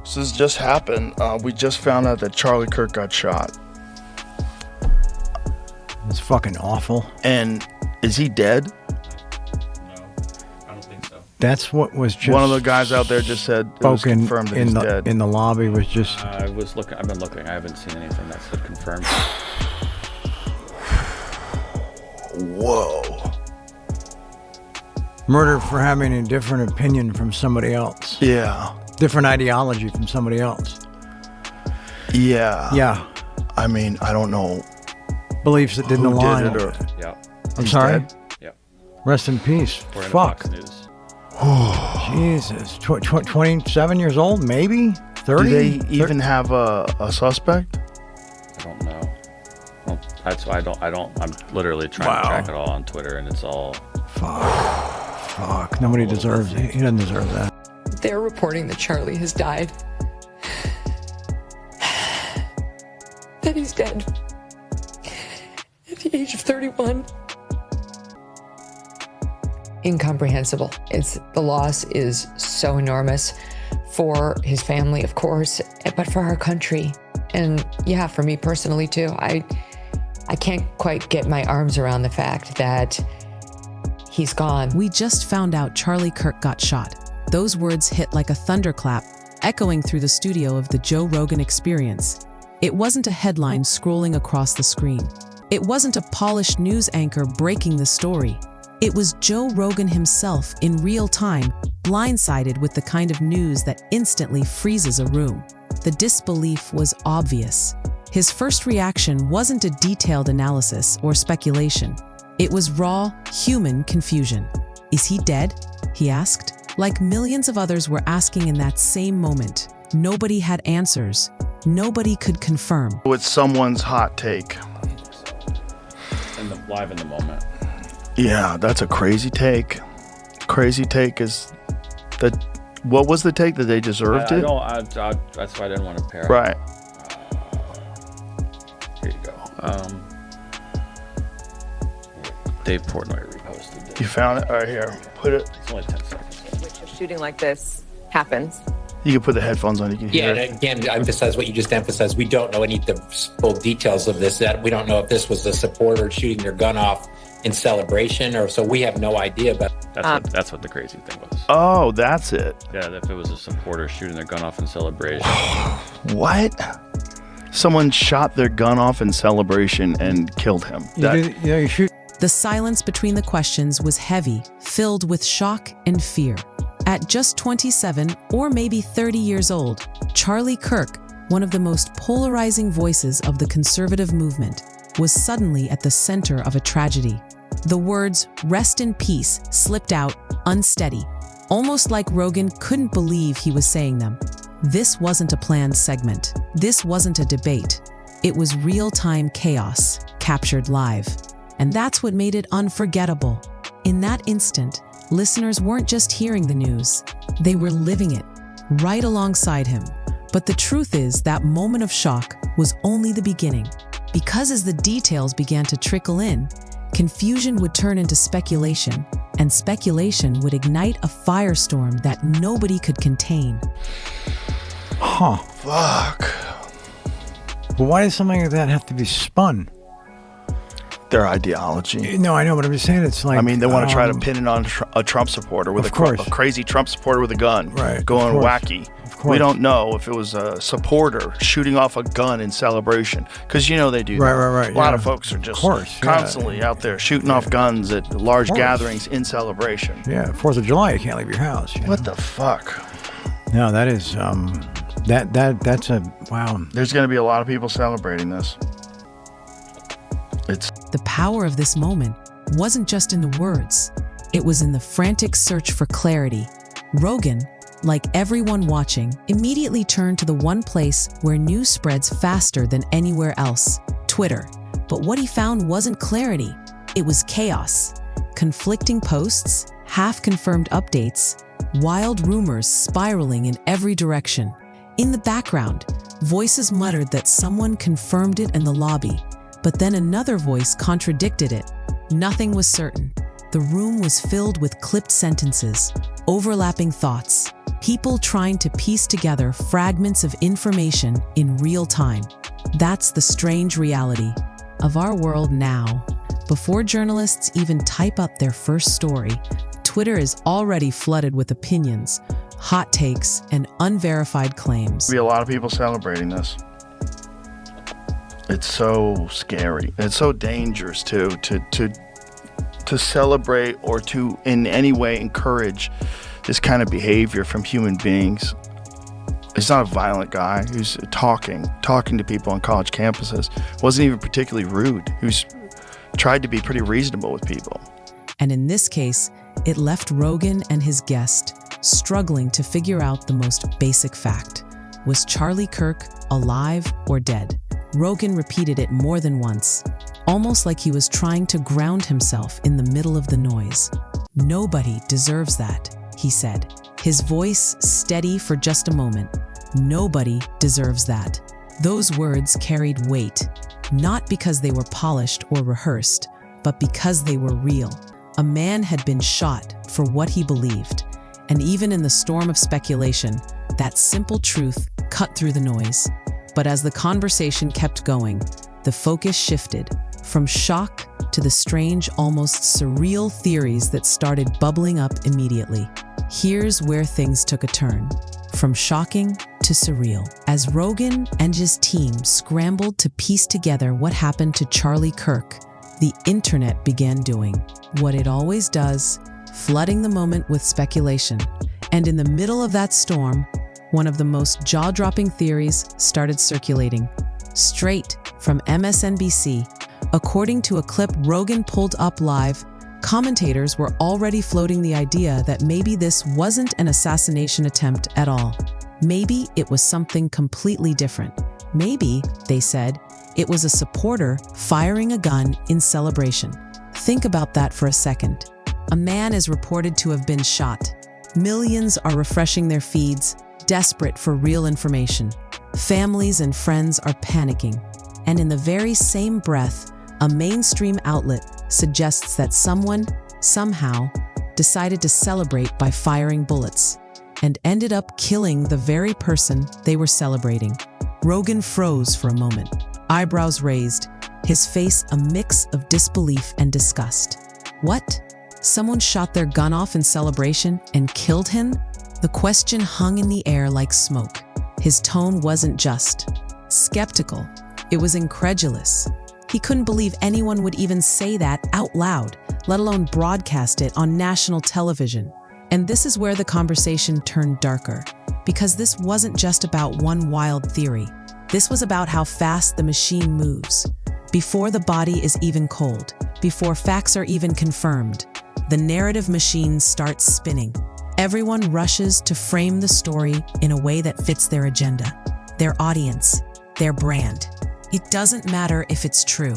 So this just happened. We just found out that Charlie Kirk got shot. It's fucking awful. And is he dead? No, I don't think so. That's what was just... One of the guys out there just said it was confirmed that he's dead. In the lobby was just... I've been looking. I haven't seen anything that said confirmed. Whoa. Murder for having a different opinion from somebody else. Yeah. Different ideology from somebody else. Yeah. Yeah. I mean, I don't know. Beliefs that didn't align. Did it or, Yeah. I'm sorry? dead? Yeah. Rest in peace. We're in Fuck. Fox News. Jesus. 27 years old, maybe? 30? Do they even have a suspect? I don't know. Well, that's why I'm literally trying to track it all on Twitter, and it's all... Fuck. Nobody deserves it. He doesn't deserve that. They're reporting that Charlie has died. That he's dead. At the age of 31. Incomprehensible. The loss is so enormous for his family, of course, but for our country. And yeah, for me personally too. I can't quite get my arms around the fact that he's gone. We just found out Charlie Kirk got shot. Those words hit like a thunderclap, echoing through the studio of the Joe Rogan Experience. It wasn't a headline scrolling across the screen. It wasn't a polished news anchor breaking the story. It was Joe Rogan himself in real time, blindsided with the kind of news that instantly freezes a room. The disbelief was obvious. His first reaction wasn't a detailed analysis or speculation. It was raw, human confusion. Is he dead? He asked. Like millions of others were asking in that same moment. Nobody had answers. Nobody could confirm. It's someone's hot take. Live in the moment. Yeah, that's a crazy take. Crazy take is that. What was the take? That they deserved it? That's why I didn't want to pair it. Right. Here you go. Dave Portnoy reposted it. You found it? All right, here. Put it. It's only 10 seconds. In which a shooting like this happens. You can put the headphones on. You can hear Yeah, it. and again, to emphasize what you just emphasized, we don't know any of the full details of this. That we don't know if this was a supporter shooting their gun off in celebration, or so we have no idea. But That's what the crazy thing was. Oh, that's it. Yeah, if it was a supporter shooting their gun off in celebration. What? Someone shot their gun off in celebration and killed him. You shoot. The silence between the questions was heavy, filled with shock and fear. At just 27 or maybe 30 years old, Charlie Kirk, one of the most polarizing voices of the conservative movement, was suddenly at the center of a tragedy. The words, "rest in peace," slipped out, unsteady, almost like Rogan couldn't believe he was saying them. This wasn't a planned segment. This wasn't a debate. It was real-time chaos, captured live. And that's what made it unforgettable. In that instant, listeners weren't just hearing the news. They were living it, right alongside him. But the truth is that moment of shock was only the beginning. Because as the details began to trickle in, confusion would turn into speculation, and speculation would ignite a firestorm that nobody could contain. Huh. Fuck. But why does something like that have to be spun? Their ideology. No, I know, but I'm just saying it's like... I mean, they want to try to pin it on a Trump supporter with a crazy Trump supporter with a gun. Right. Going wacky. Of course. We don't know if it was a supporter shooting off a gun in celebration. Because you know they do that. Right. A lot of folks are just constantly out there shooting off guns at large gatherings in celebration. Yeah, 4th of July, you can't leave your house. What the fuck? No, that is... That's a... Wow. There's going to be a lot of people celebrating this. The power of this moment wasn't just in the words. It was in the frantic search for clarity. Rogan, like everyone watching, immediately turned to the one place where news spreads faster than anywhere else, Twitter. But what he found wasn't clarity. It was chaos. Conflicting posts, half-confirmed updates, wild rumors spiraling in every direction. In the background, voices muttered that someone confirmed it in the lobby. But then another voice contradicted it. Nothing was certain. The room was filled with clipped sentences, overlapping thoughts. People trying to piece together fragments of information in real time. That's the strange reality of our world now. Before journalists even type up their first story, Twitter is already flooded with opinions, hot takes, and unverified claims. Be a lot of people celebrating this. It's so scary. It's so dangerous too to celebrate or to in any way encourage this kind of behavior from human beings. He's not a violent guy who's talking to people on college campuses. Wasn't even particularly rude. Who's tried to be pretty reasonable with people. And in this case, it left Rogan and his guest struggling to figure out the most basic fact. Was Charlie Kirk alive or dead? Rogan repeated it more than once, almost like he was trying to ground himself in the middle of the noise. Nobody deserves that, he said, his voice steady for just a moment. Nobody deserves that. Those words carried weight, not because they were polished or rehearsed, but because they were real. A man had been shot for what he believed, and even in the storm of speculation, that simple truth cut through the noise. But as the conversation kept going, the focus shifted from shock to the strange, almost surreal theories that started bubbling up immediately. Here's where things took a turn, from shocking to surreal. As Rogan and his team scrambled to piece together what happened to Charlie Kirk, the internet began doing what it always does, flooding the moment with speculation. And in the middle of that storm, one of the most jaw-dropping theories started circulating, straight from MSNBC. According to a clip Rogan pulled up live, commentators were already floating the idea that maybe this wasn't an assassination attempt at all. Maybe it was something completely different. Maybe, they said, it was a supporter firing a gun in celebration. Think about that for a second. A man is reported to have been shot. Millions are refreshing their feeds, desperate for real information. Families and friends are panicking. And in the very same breath, a mainstream outlet suggests that someone, somehow, decided to celebrate by firing bullets and ended up killing the very person they were celebrating. Rogan froze for a moment, eyebrows raised, his face a mix of disbelief and disgust. What? Someone shot their gun off in celebration and killed him? The question hung in the air like smoke. His tone wasn't just skeptical, it was incredulous. He couldn't believe anyone would even say that out loud, let alone broadcast it on national television. And this is where the conversation turned darker, because this wasn't just about one wild theory. This was about how fast the machine moves. Before the body is even cold, before facts are even confirmed, the narrative machine starts spinning. Everyone rushes to frame the story in a way that fits their agenda, their audience, their brand. It doesn't matter if it's true.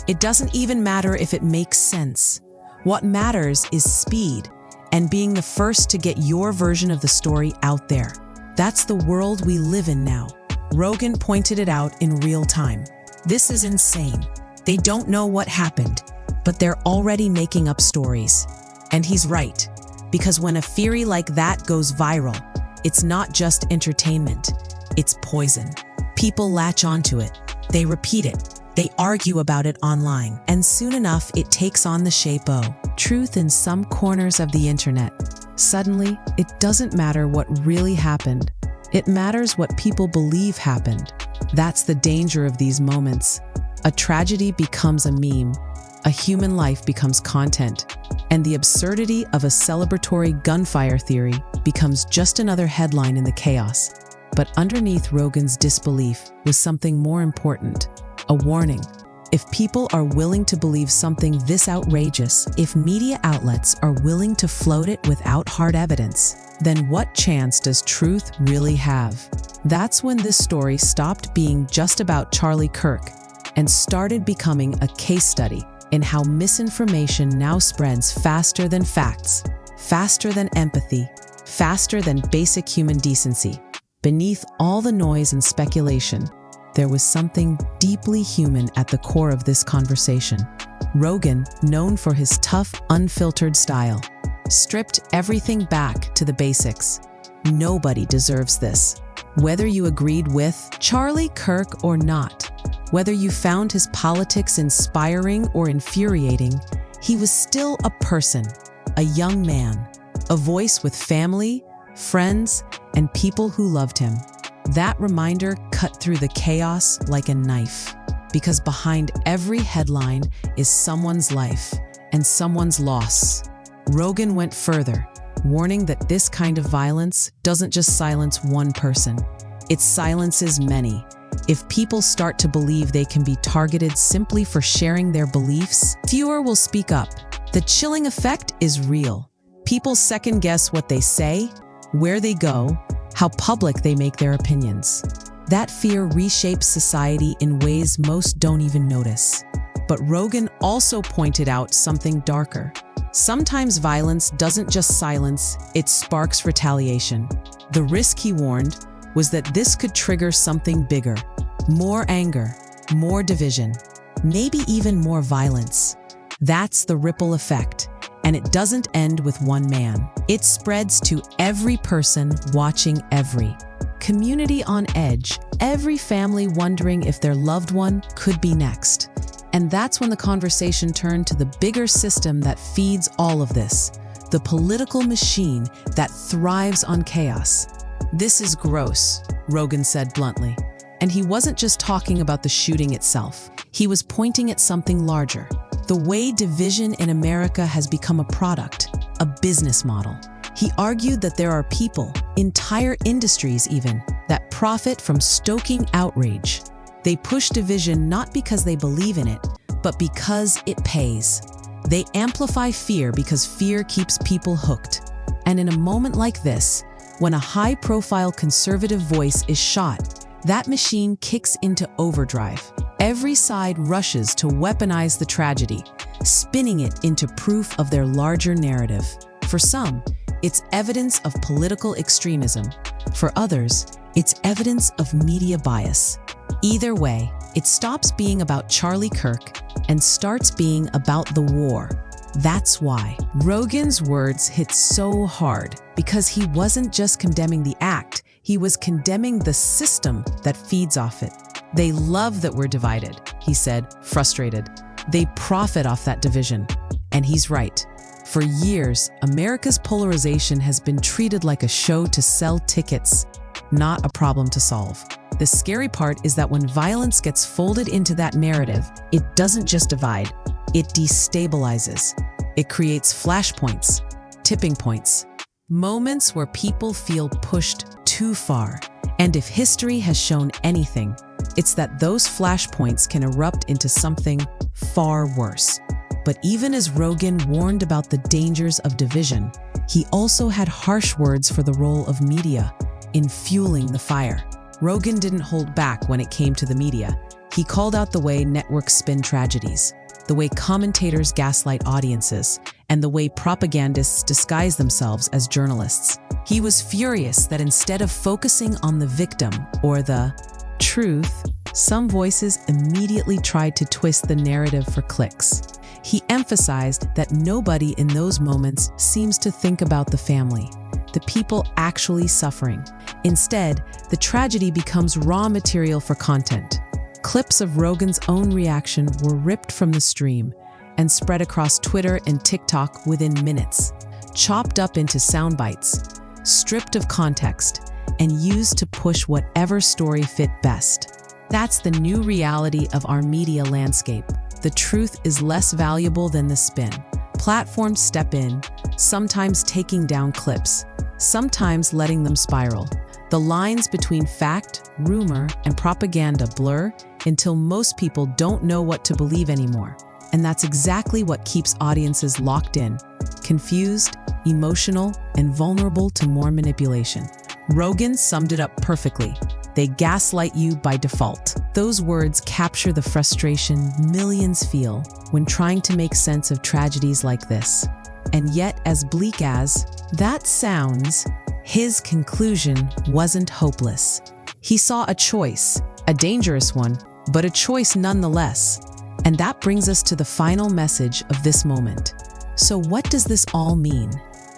It doesn't even matter if it makes sense. What matters is speed and being the first to get your version of the story out there. That's the world we live in now. Rogan pointed it out in real time. This is insane. They don't know what happened, but they're already making up stories. And he's right, because when a theory like that goes viral, it's not just entertainment, it's poison. People latch onto it. They repeat it. They argue about it online. And soon enough, it takes on the shape of truth in some corners of the internet. Suddenly, it doesn't matter what really happened. It matters what people believe happened. That's the danger of these moments. A tragedy becomes a meme. A human life becomes content. And the absurdity of a celebratory gunfire theory becomes just another headline in the chaos. But underneath Rogan's disbelief was something more important, a warning. If people are willing to believe something this outrageous, if media outlets are willing to float it without hard evidence, then what chance does truth really have? That's when this story stopped being just about Charlie Kirk and started becoming a case study in how misinformation now spreads faster than facts, faster than empathy, faster than basic human decency. Beneath all the noise and speculation, there was something deeply human at the core of this conversation. Rogan, known for his tough, unfiltered style, stripped everything back to the basics. Nobody deserves this. Whether you agreed with Charlie Kirk or not, whether you found his politics inspiring or infuriating, he was still a person, a young man, a voice with family, friends, and people who loved him. That reminder cut through the chaos like a knife, because behind every headline is someone's life and someone's loss. Rogan went further, warning that this kind of violence doesn't just silence one person, it silences many. If people start to believe they can be targeted simply for sharing their beliefs, fewer will speak up. The chilling effect is real. People second-guess what they say, where they go, how public they make their opinions. That fear reshapes society in ways most don't even notice. But Rogan also pointed out something darker. Sometimes violence doesn't just silence, it sparks retaliation. The risk, he warned, was that this could trigger something bigger. More anger, more division, maybe even more violence. That's the ripple effect. And it doesn't end with one man. It spreads to every person watching, every community on edge, every family wondering if their loved one could be next. And that's when the conversation turned to the bigger system that feeds all of this, the political machine that thrives on chaos. This is gross, Rogan said bluntly. And he wasn't just talking about the shooting itself. He was pointing at something larger. The way division in America has become a product, a business model. He argued that there are people, entire industries even, that profit from stoking outrage. They push division not because they believe in it, but because it pays. They amplify fear because fear keeps people hooked. And in a moment like this, when a high-profile conservative voice is shot, that machine kicks into overdrive. Every side rushes to weaponize the tragedy, spinning it into proof of their larger narrative. For some, it's evidence of political extremism. For others, it's evidence of media bias. Either way, it stops being about Charlie Kirk and starts being about the war. That's why Rogan's words hit so hard, because he wasn't just condemning the act, he was condemning the system that feeds off it. They love that we're divided, he said, frustrated. They profit off that division. And he's right. For years, America's polarization has been treated like a show to sell tickets, not a problem to solve. The scary part is that when violence gets folded into that narrative, it doesn't just divide, it destabilizes. It creates flashpoints, tipping points, moments where people feel pushed too far. And if history has shown anything, it's that those flashpoints can erupt into something far worse. But even as Rogan warned about the dangers of division, he also had harsh words for the role of media in fueling the fire. Rogan didn't hold back when it came to the media. He called out the way networks spin tragedies, the way commentators gaslight audiences, and the way propagandists disguise themselves as journalists. He was furious that instead of focusing on the victim or the truth, some voices immediately tried to twist the narrative for clicks. He emphasized that nobody in those moments seems to think about the family, the people actually suffering. Instead, the tragedy becomes raw material for content. Clips of Rogan's own reaction were ripped from the stream and spread across Twitter and TikTok within minutes, chopped up into sound bites, stripped of context, and used to push whatever story fit best. That's the new reality of our media landscape. The truth is less valuable than the spin. Platforms step in, sometimes taking down clips, sometimes letting them spiral. The lines between fact, rumor, and propaganda blur until most people don't know what to believe anymore. And that's exactly what keeps audiences locked in, confused, emotional, and vulnerable to more manipulation. Rogan summed it up perfectly. They gaslight you by default. Those words capture the frustration millions feel when trying to make sense of tragedies like this. And yet, as bleak as that sounds, his conclusion wasn't hopeless. He saw a choice, a dangerous one, but a choice nonetheless. And that brings us to the final message of this moment. So what does this all mean?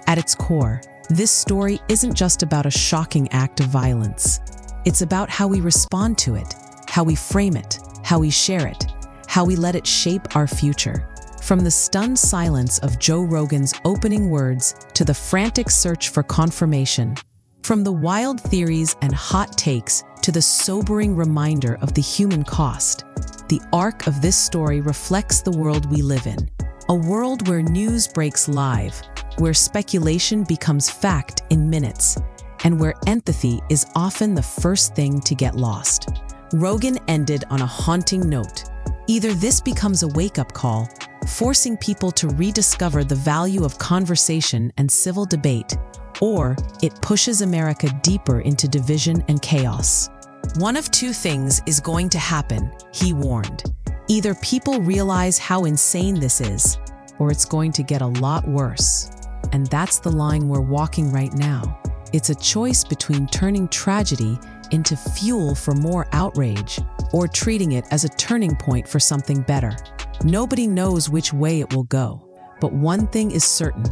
At its core, This story isn't just about a shocking act of violence. It's about how we respond to it, how we frame it, how we share it, how we let it shape our future. From the stunned silence of Joe Rogan's opening words to the frantic search for confirmation, from the wild theories and hot takes to the sobering reminder of the human cost, the arc of this story reflects the world we live in. A world where news breaks live, where speculation becomes fact in minutes, and where empathy is often the first thing to get lost. Rogan ended on a haunting note. Either this becomes a wake-up call, forcing people to rediscover the value of conversation and civil debate, or it pushes America deeper into division and chaos. One of two things is going to happen, he warned. Either people realize how insane this is, or it's going to get a lot worse. And that's the line we're walking right now. It's a choice between turning tragedy into fuel for more outrage, or treating it as a turning point for something better. Nobody knows which way it will go, but one thing is certain: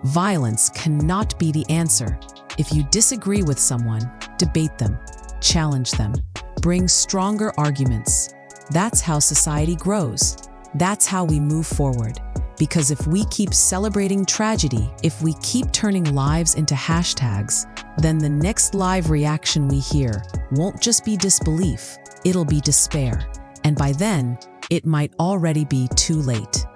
violence cannot be the answer. If you disagree with someone, debate them, challenge them, bring stronger arguments. That's how society grows. That's how we move forward. Because if we keep celebrating tragedy, if we keep turning lives into hashtags, then the next live reaction we hear won't just be disbelief, it'll be despair. And by then, it might already be too late.